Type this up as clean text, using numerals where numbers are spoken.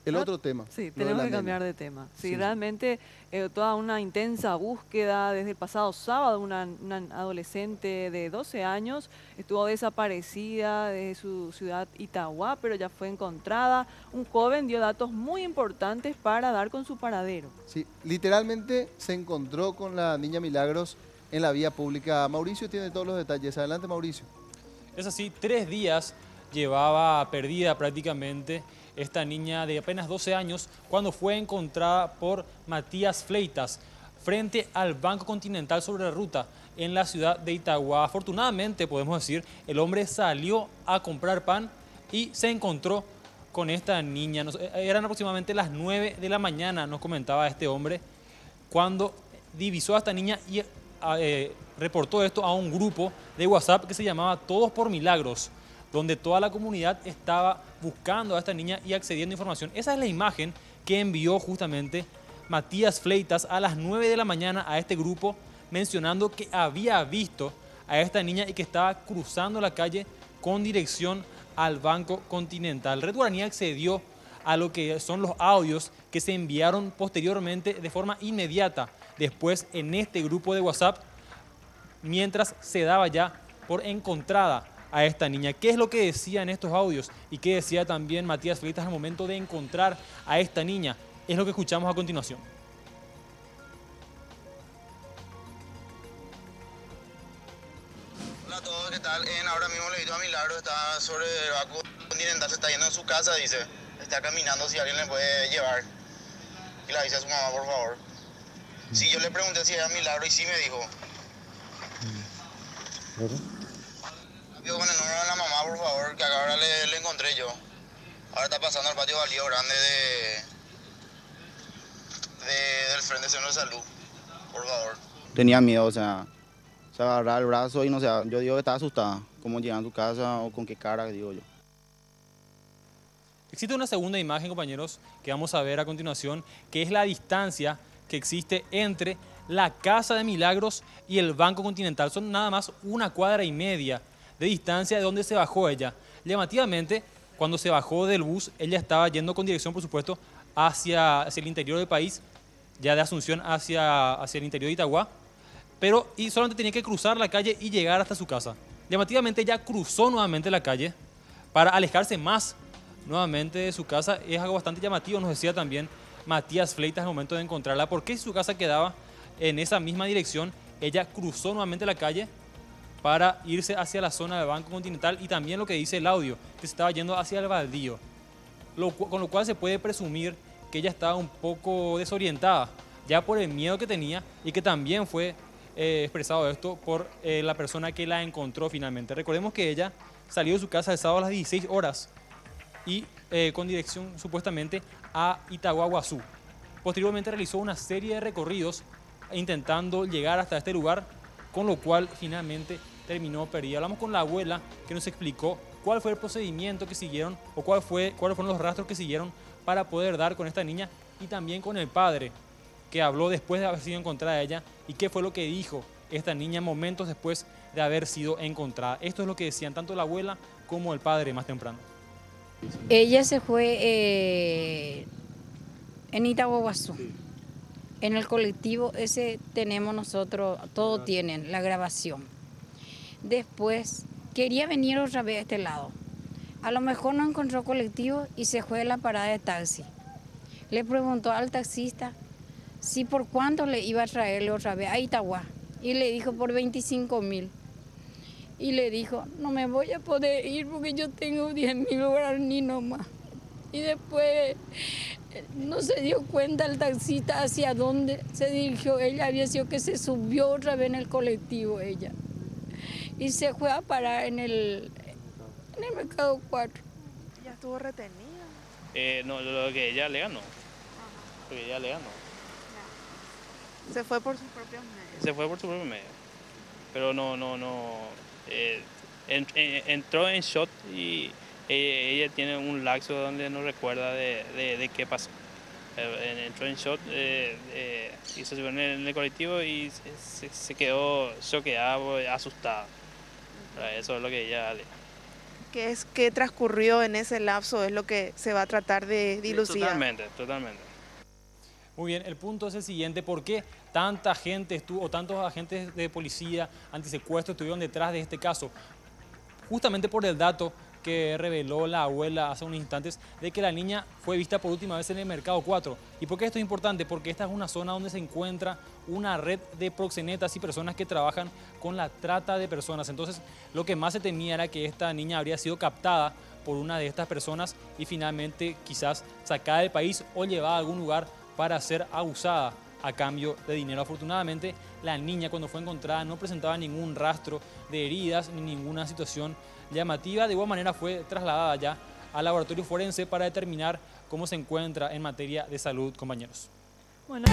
El otro tema, Sí, lo de tenemos la que cambiar nena. de tema. Sí, Sí, realmente toda una intensa búsqueda desde el pasado sábado, una adolescente de 12 años estuvo desaparecida de su ciudad Itagua, pero ya fue encontrada. Un joven dio datos muy importantes para dar con su paradero. sí. Literalmente se encontró con la niña Milagros en la vía pública. Mauricio tiene todos los detalles. Adelante, Mauricio. Es así, 3 días llevaba perdida prácticamente esta niña de apenas 12 años cuando fue encontrada por Matías Fleitas frente al Banco Continental sobre la ruta en la ciudad de Itagua. Afortunadamente, podemos decir, el hombre salió a comprar pan y se encontró con esta niña. Eran aproximadamente las 9 de la mañana, nos comentaba este hombre, cuando divisó a esta niña y reportó esto a un grupo de WhatsApp que se llamaba Todos por Milagros, donde toda la comunidad estaba buscando a esta niña y accediendo a información. Esa es la imagen que envió justamente Matías Fleitas a las 9 de la mañana a este grupo, mencionando que había visto a esta niña y que estaba cruzando la calle con dirección al Banco Continental. Red Guaraní accedió a lo que son los audios que se enviaron posteriormente de forma inmediata después en este grupo de WhatsApp, mientras se daba ya por encontrada a esta niña. ¿Qué es lo que decía en estos audios? Y qué decía también Matías Fleitas al momento de encontrar a esta niña. Es lo que escuchamos a continuación. Hola a todos, ¿qué tal? Ahora mismo le he visto a Milagro, está sobre el Banco Continental, se está yendo en su casa, dice. Está caminando, si alguien le puede llevar. Y le avisa a su mamá, por favor. Sí, yo le pregunté si era Milagro y sí me dijo. Rápido con el número de la mamá, por favor, que acá ahora le encontré yo. Ahora está pasando al patio baldío grande del Frente Nacional de Salud, por favor. Tenía miedo, o sea, se agarraba el brazo y no sé, yo digo que estaba asustada, cómo llegaba a su casa o con qué cara, digo yo. Existe una segunda imagen, compañeros, que vamos a ver a continuación, que es la distancia que existe entre la Casa de Milagros y el Banco Continental. Son nada más 1,5 cuadras de distancia de donde se bajó ella. Llamativamente, cuando se bajó del bus, ella estaba yendo con dirección, por supuesto, hacia el interior del país, ya de Asunción hacia el interior de Itagua, y solamente tenía que cruzar la calle y llegar hasta su casa. Llamativamente, ella cruzó nuevamente la calle para alejarse más nuevamente de su casa. Es algo bastante llamativo, nos decía también Matías Fleitas al momento de encontrarla, porque si su casa quedaba en esa misma dirección, ella cruzó nuevamente la calle para irse hacia la zona del Banco Continental, y también lo que dice el audio, que se estaba yendo hacia el baldío, con lo cual se puede presumir que ella estaba un poco desorientada, ya por el miedo que tenía, y que también fue expresado esto por la persona que la encontró finalmente. Recordemos que ella salió de su casa el sábado a las 16 horas y con dirección supuestamente a Itaguaguazú. Posteriormente realizó una serie de recorridos intentando llegar hasta este lugar, con lo cual finalmente terminó perdida. Hablamos con la abuela, que nos explicó cuál fue el procedimiento que siguieron o cuáles fueron los rastros que siguieron para poder dar con esta niña, y también con el padre, que habló después de haber sido encontrada ella y qué fue lo que dijo esta niña momentos después de haber sido encontrada. Esto es lo que decían tanto la abuela como el padre más temprano. Ella se fue en Itaguaguazú. En el colectivo ese tenemos nosotros, todos tienen la grabación. Después quería venir otra vez a este lado. A lo mejor no encontró colectivo y se fue a la parada de taxi. Le preguntó al taxista si por cuánto le iba a traerle otra vez a Itagua. Y le dijo por 25.000. Y le dijo, no me voy a poder ir porque yo tengo 10.000 guaraní nomás. Y después no se dio cuenta el taxista hacia dónde se dirigió. Ella había sido que se subió otra vez en el colectivo ella. Y se fue a parar en el Mercado 4. ¿Ya estuvo retenida? No, lo que ella alega no. Lo que ella alega no. Se fue por sus propios medios. Se fue por su propio medio. Pero no. Entró en shock y ella tiene un lapso donde no recuerda de qué pasó. Entró en shock y se subió en el colectivo y se quedó choqueada, asustada. Eso es lo que ella alega. qué transcurrió en ese lapso es lo que se va a tratar de dilucidar. Totalmente, totalmente. Muy bien, el punto es el siguiente: ¿por qué tanta gente estuvo, o tantos agentes de policía antisecuestro estuvieron detrás de este caso? Justamente por el dato que reveló la abuela hace unos instantes de que la niña fue vista por última vez en el Mercado 4. ¿Y por qué esto es importante? Porque esta es una zona donde se encuentra una red de proxenetas y personas que trabajan con la trata de personas. Entonces, lo que más se temía era que esta niña habría sido captada por una de estas personas y finalmente quizás sacada del país o llevada a algún lugar para ser abusada a cambio de dinero. Afortunadamente, la niña, cuando fue encontrada, no presentaba ningún rastro de heridas ni ninguna situación llamativa. De igual manera fue trasladada ya al laboratorio forense para determinar cómo se encuentra en materia de salud, compañeros. Bueno.